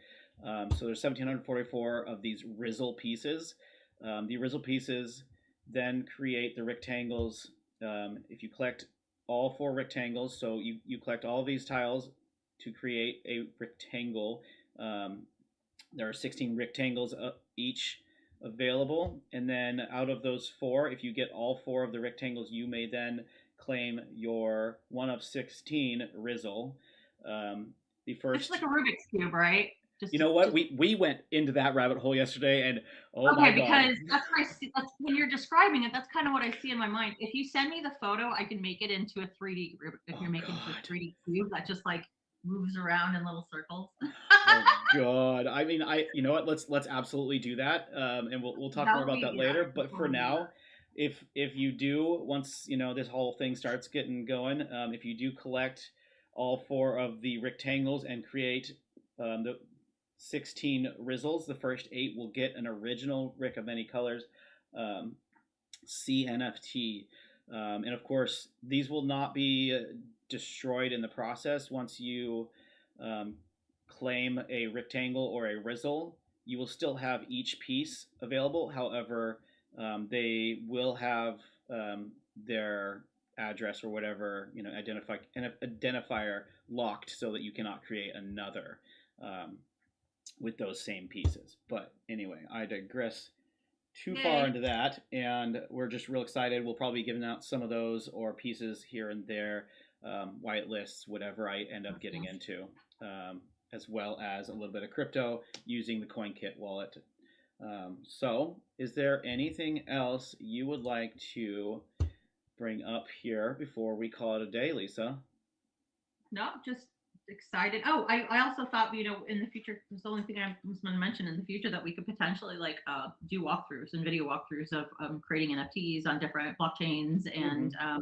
So there's 1,744 of these Rizzle pieces. The Rizzle pieces then create the rectangles. If you collect all 4 rectangles, so you collect all these tiles to create a rectangle. There are 16 rectangles each available, and then out of those 4, if you get all 4 of the rectangles, you may then claim your 1 of 16 Rizzle. The first, it's like a Rubik's Cube, right? You know what? We went into that rabbit hole yesterday, and my God. Because that's when you're describing it, that's kind of what I see in my mind. If you send me the photo, I can make it into a 3D. If you're making it into a 3D cube that just like moves around in little circles. Oh God! I mean, you know what? Let's absolutely do that, and we'll talk more about that later. But for now, if you do, once this whole thing starts getting going, if you do collect all 4 of the rectangles and create the 16 Rizzles, the first 8 will get an original Rick of Many Colors CNFT. And of course, these will not be destroyed in the process. Once you claim a rectangle or a Rizzle, you will still have each piece available. However, they will have their address or whatever identifier locked, so that you cannot create another with those same pieces. But anyway, I digress too far into that, and we're just real excited. We'll probably be giving out some of those or pieces here and there, white lists, whatever I end up getting into. as well as a little bit of crypto using the CoinKit wallet. So, is there anything else you would like to bring up here before we call it a day, Lisa? No, just excited. Oh, I also thought, in the future, there's the only thing I was going to mention in the future that we could potentially do walkthroughs and video walkthroughs of creating NFTs on different blockchains. And I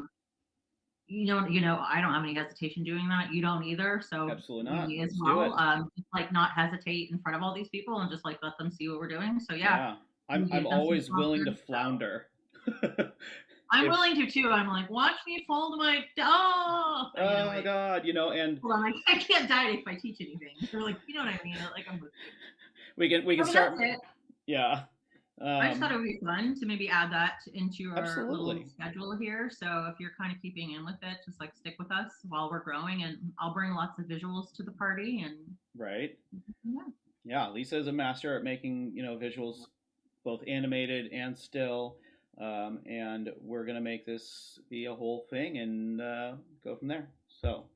don't have any hesitation doing that. You don't either. So Absolutely not. me as Let's do well. it. Just like not hesitate in front of all these people and just like let them see what we're doing. So Yeah, I'm always willing to flounder. I'm willing to too. I'm like, watch me fold my oh my God, and hold on, I can't die if I teach anything. They're like, you know what I mean? Like I'm with you. we can start. Yeah. I just thought it would be fun to maybe add that into our little absolutely. schedule here. So if you're kind of keeping in with it, just like stick with us while we're growing, and I'll bring lots of visuals to the party. And Right. yeah, Lisa is a master at making visuals, both animated and still. And we're gonna make this be a whole thing and go from there. So,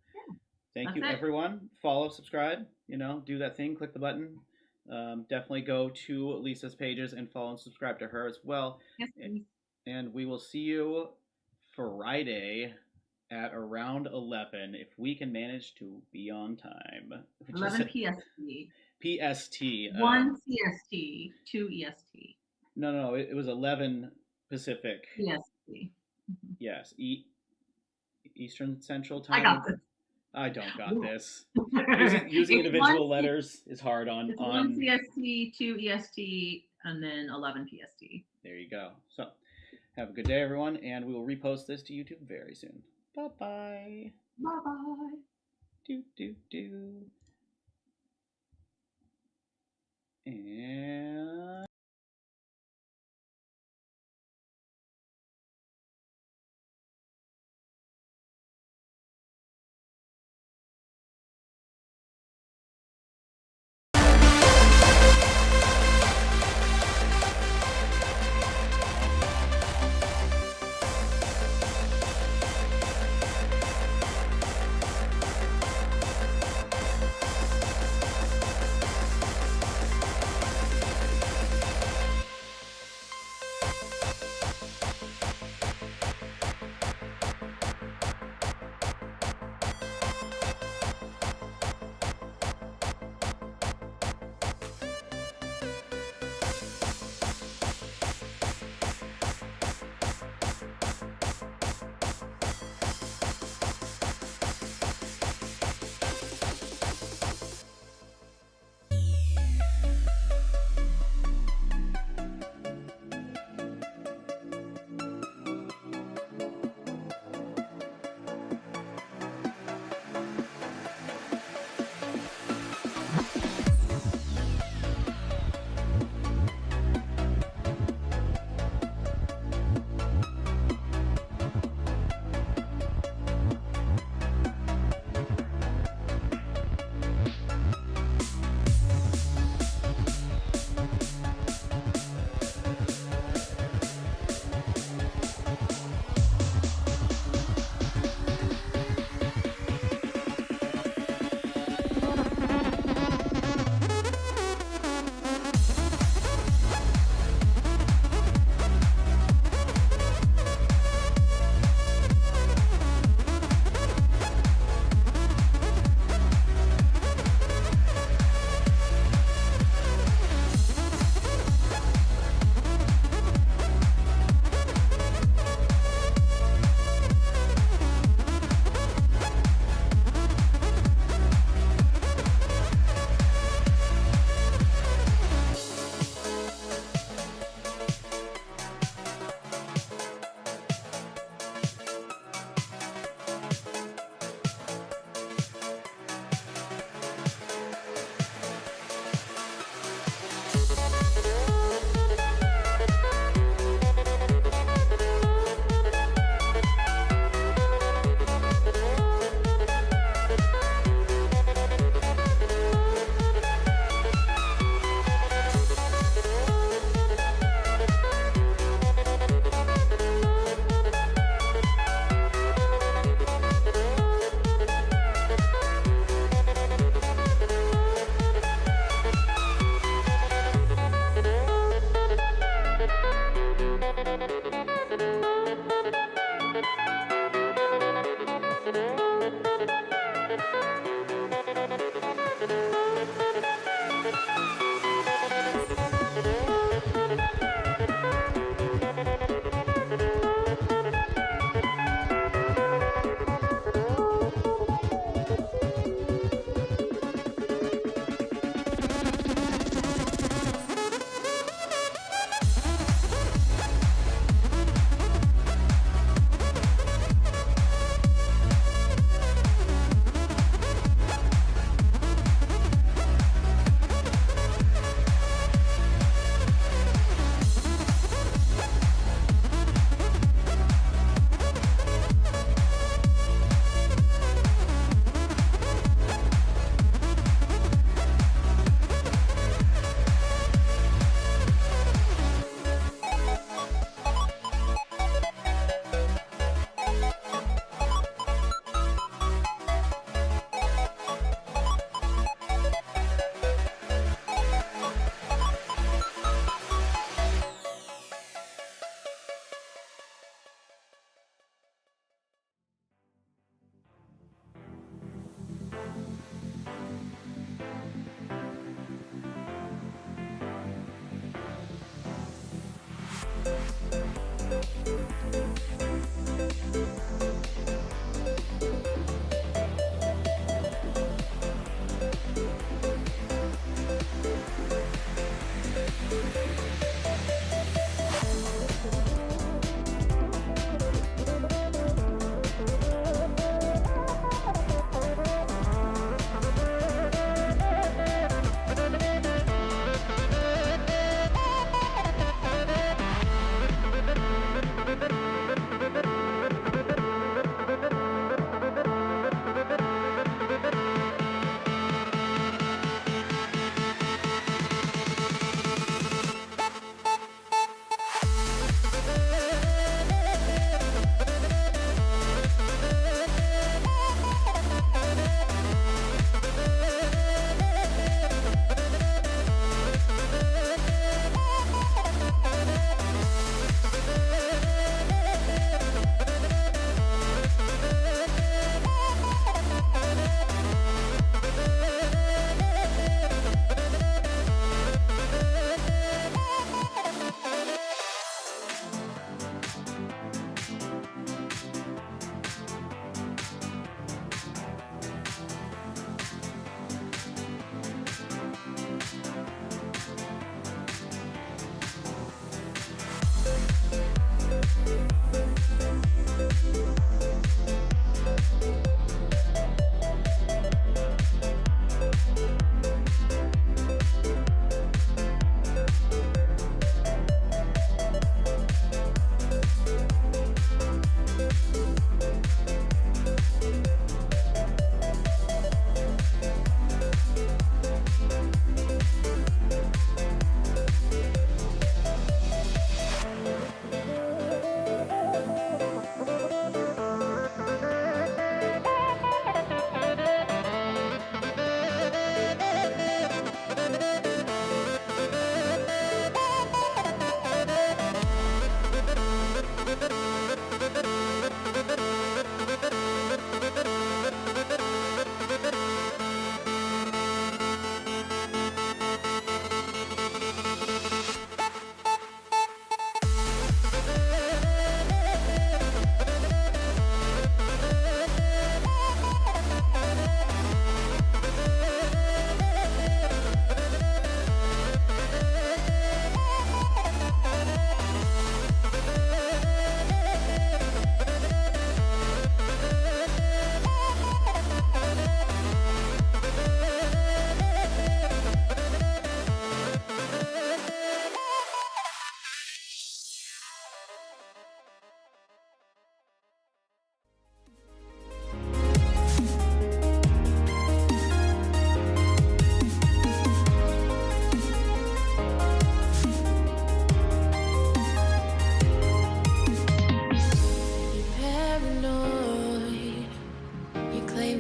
thank you, everyone. Follow, subscribe. Do that thing. Click the button. Definitely go to Lisa's pages and follow and subscribe to her as well. Yes, please. And we will see you Friday at around 11 if we can manage to be on time. 11 PST. PST. 1 CST. 2 EST. No, it was 11 Pacific. EST. Yes, Eastern Central Time. I got this. I don't got this. Using individual letters is hard on. It's 1 CST, 2 EST, and then 11 PST. There you go. So, have a good day, everyone, and we will repost this to YouTube very soon. Bye-bye. Bye-bye. Do. And...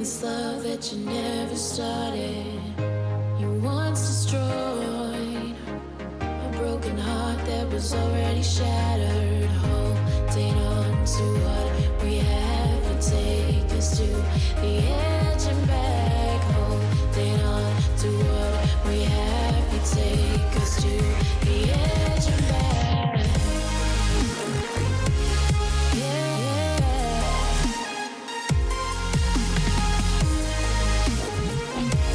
this love that you never started. You once destroyed a broken heart that was already shattered. Holding on to what we have to take us to the end.